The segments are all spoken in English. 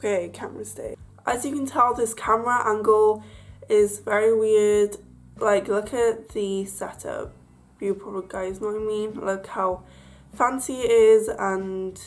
Okay, camera stay. As you can tell, this camera angle is very weird. Like, look at the setup. You probably guys know what I mean. Look how fancy it is, and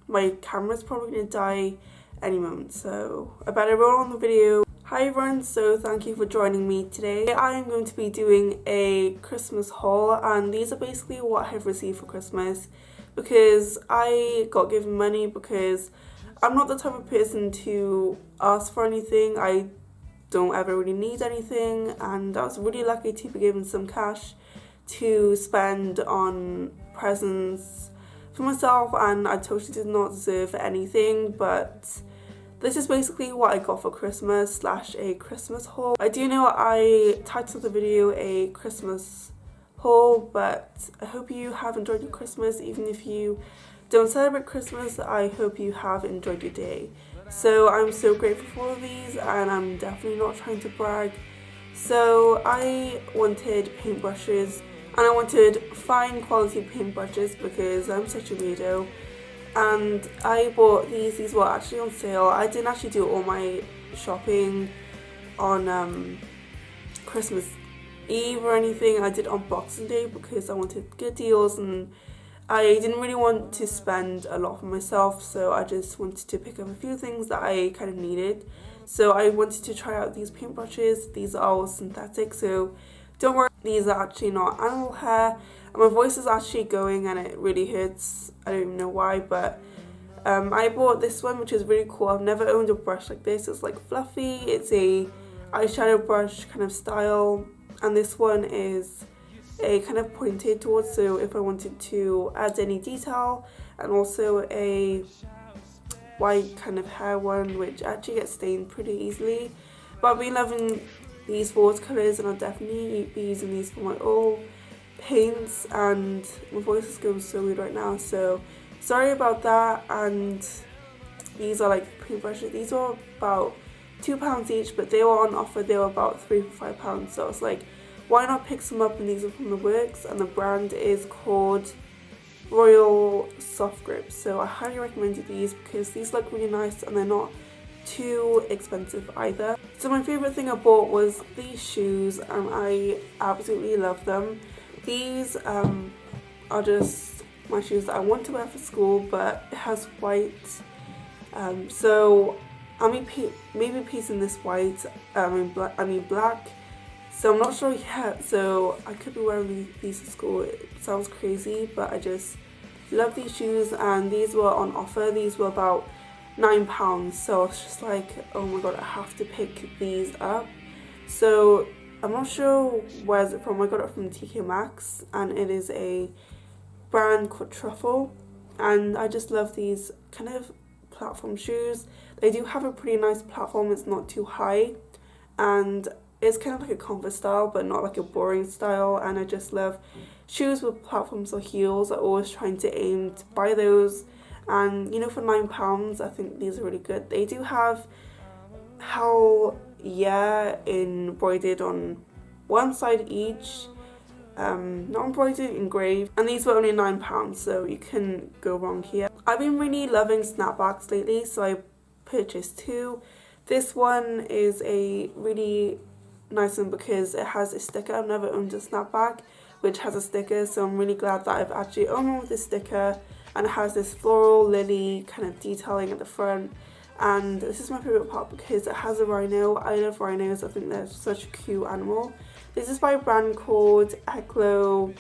my camera's probably gonna die any moment, so I better roll on the video. Hi everyone, so thank you for joining me today. I am going to be doing a Christmas haul, and these are basically what I've received for Christmas because I got given money because I'm not the type of person to ask for anything. I don't ever really need anything, and I was really lucky to be given some cash to spend on presents for myself, and I totally did not deserve anything, but this is basically what I got for Christmas / a Christmas haul. I do know I titled the video a Christmas haul, but I hope you have enjoyed your Christmas. Even if you don't celebrate Christmas, I hope you have enjoyed your day. So I'm so grateful for all of these, and I'm definitely not trying to brag. So I wanted paintbrushes, and I wanted fine quality paintbrushes because I'm such a weirdo. And I bought these were actually on sale. I didn't actually do all my shopping on Christmas Eve or anything. I did on Boxing Day because I wanted good deals, and I didn't really want to spend a lot for myself, so I just wanted to pick up a few things that I kind of needed. So I wanted to try out these paintbrushes. These are all synthetic, so don't worry, these are actually not animal hair. And my voice is actually going and it really hurts. I don't even know why, but I bought this one, which is really cool. I've never owned a brush like this. It's like fluffy. It's a eyeshadow brush kind of style, and this one is a kind of pointed towards, so if I wanted to add any detail, and also a white kind of hair one, which actually gets stained pretty easily. But I've been loving these watercolours, and I'll definitely be using these for my oil paints, and my voice is going so weird right now, so sorry about that. And these are like paintbrushes. These were about £2 each, but they were on offer. They were about £3 for £5, so I was like, why not pick some up? And these are from the works, and the brand is called Royal Soft Grip. So I highly recommend these because these look really nice and they're not too expensive either. So my favourite thing I bought was these shoes, and I absolutely love them. These are just my shoes that I want to wear for school, but it has white. So I'll maybe piecing this white. I mean black. So I'm not sure yet. So I could be wearing these to school. It sounds crazy, but I just love these shoes, and these were on offer. These were about £9. So I was just like, oh my god, I have to pick these up. So I'm not sure where is it from. I got it from TK Maxx, and it is a brand called Truffle, and I just love these kind of platform shoes. They do have a pretty nice platform. It's not too high, and it's kind of like a Converse style, but not like a boring style. And I just love shoes with platforms or heels. I'm always trying to aim to buy those, and you know, for £9 I think these are really good. They do have how embroidered on one side each, not embroidered, engraved, and these were only £9, so you can go wrong here. I've been really loving Snapbacks lately, so I purchased two. This one is a really nice one because it has a sticker. I've never owned a Snapback which has a sticker, so I'm really glad that I've actually owned one with this sticker, and it has this floral lily kind of detailing at the front. And this is my favourite part because it has a rhino. I love rhinos. I think they're such a cute animal. This is by a brand called Eclo.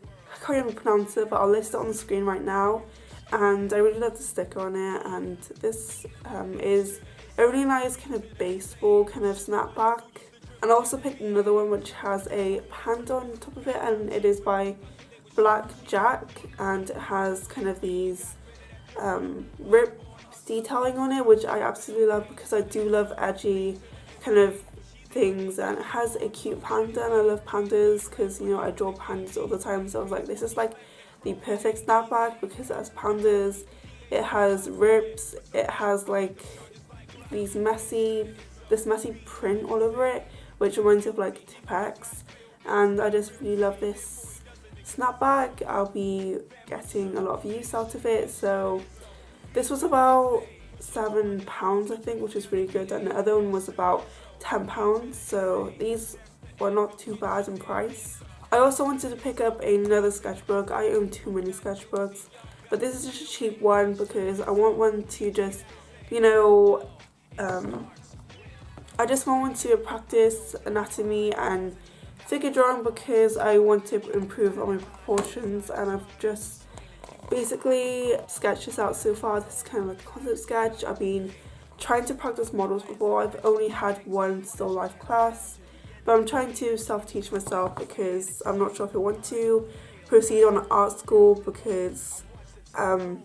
I can't even pronounce it, but I'll list it on the screen right now. And I really love the sticker on it. And this is a really nice kind of baseball kind of snapback. And I also picked another one which has a panda on top of it, and it is by Black Jack, and it has kind of these ripped detailing on it, which I absolutely love because I do love edgy kind of things. And it has a cute panda, and I love pandas because, you know, I draw pandas all the time, so I was like, this is like the perfect snapback because it has pandas, it has rips, it has like this messy print all over it, which reminds me of like Tipex, and I just really love this snapback. I'll be getting a lot of use out of it. So this was about £7 I think, which is really good, and the other one was about £10, so these were not too bad in price. I also wanted to pick up another sketchbook. I own too many sketchbooks, but this is just a cheap one because I want one to just, you know, I just want one to practice anatomy and figure drawing because I want to improve on my proportions, and I've just basically sketched this out so far. This is kind of like a concept sketch. I've been trying to practice models before. I've only had one still life class, but I'm trying to self-teach myself because I'm not sure if I want to proceed on art school because I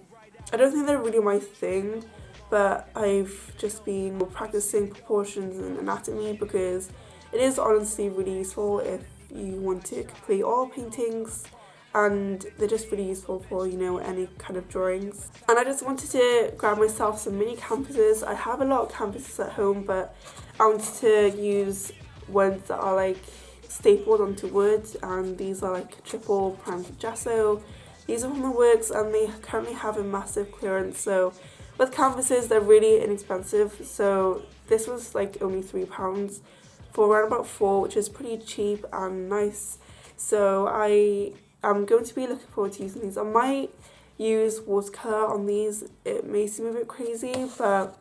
don't think they're really my thing, but I've just been practicing proportions and anatomy because it is honestly really useful if you want to complete all paintings, and they're just really useful for, you know, any kind of drawings. And I just wanted to grab myself some mini canvases. I have a lot of canvases at home, but I wanted to use ones that are like stapled onto wood, and these are like triple primed gesso. These are from the works, and they currently have a massive clearance, so with canvases they're really inexpensive. So this was like only £3 for around about 4, which is pretty cheap and nice. So I'm going to be looking forward to using these. I might use watercolour on these. It may seem a bit crazy, but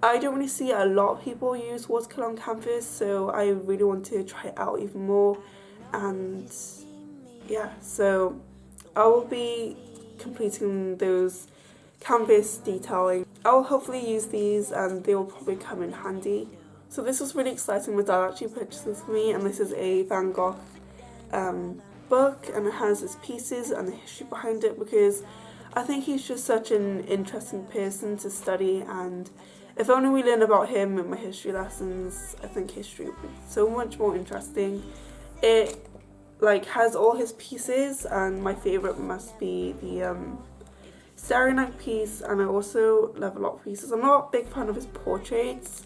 I don't really see a lot of people use watercolour on canvas, so I really want to try it out even more. And yeah, so I will be completing those canvas detailing. I will hopefully use these and they will probably come in handy. So this was really exciting. My dad actually purchased this for me, and this is a Van Gogh book, and it has its pieces and the history behind it because I think he's just such an interesting person to study, and if only we learn about him in my history lessons, I think history would be so much more interesting. It like has all his pieces, and my favourite must be the Starry Night piece, and I also love a lot of pieces. I'm not a big fan of his portraits,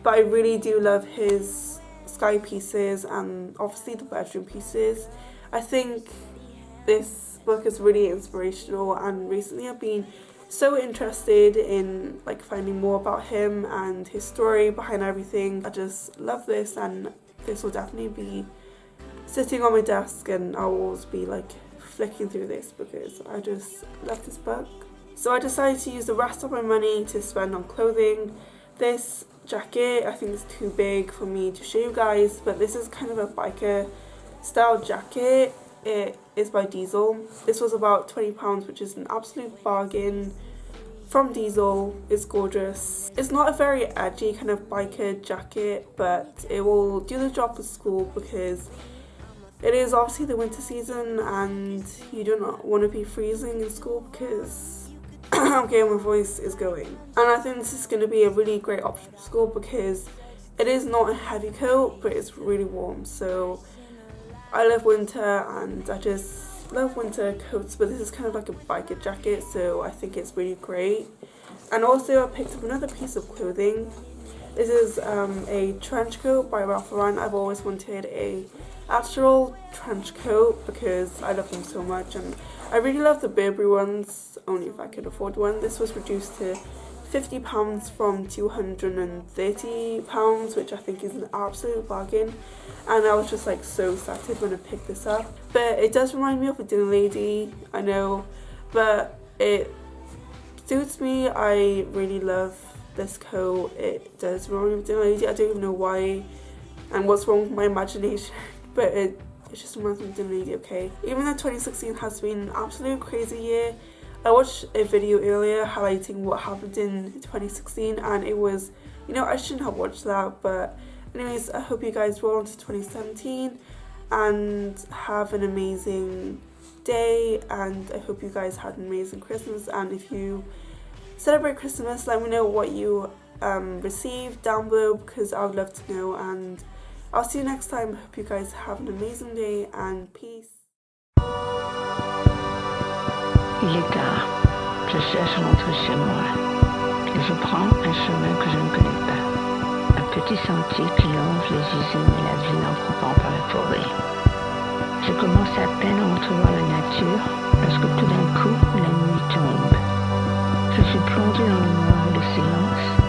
but I really do love his sky pieces and obviously the bedroom pieces. I think this book is really inspirational, and recently I've been so interested in like finding more about him and his story behind everything. I just love this, and this will definitely be sitting on my desk, and I'll always be like flicking through this because I just love this book. So I decided to use the rest of my money to spend on clothing. This jacket I think is too big for me to show you guys, but this is kind of a biker style jacket. It is by Diesel. This was about £20, which is an absolute bargain from Diesel. It's gorgeous. It's not a very edgy kind of biker jacket, but it will do the job for school because it is obviously the winter season and you do not want to be freezing in school because okay, my voice is going. And I think this is going to be a really great option for school because it is not a heavy coat, but it's really warm. So I love winter, and I just love winter coats, but this is kind of like a biker jacket, so I think it's really great. And also I picked up another piece of clothing. This is a trench coat by Ralph Lauren. I've always wanted a actual trench coat because I love them so much, and I really love the Burberry ones, only if I could afford one. This was reduced to £50 from £230, which I think is an absolute bargain, and I was just like so excited when I picked this up. But it does remind me of a dinner lady, I know, but it suits me. I really love this coat. It does remind me of a dinner lady. I don't even know why and what's wrong with my imagination, but it just reminds me of dinner lady, okay? Even though 2016 has been an absolute crazy year, I watched a video earlier highlighting what happened in 2016, and it was, you know, I shouldn't have watched that, but anyways, I hope you guys roll into 2017 and have an amazing day, and I hope you guys had an amazing Christmas. And if you celebrate Christmas, let me know what you received down below because I would love to know, and I'll see you next time. Hope you guys have an amazing day, and peace. Il est tard, je cherche à rentrer chez moi. Je prends un chemin que je ne connais pas. Un petit sentier qui longe les usines et la ville en coupant par la forêt. Je commence à peine à entrevoir la nature lorsque tout d'un coup, la nuit tombe. Je suis plongée dans le noir et le au silence.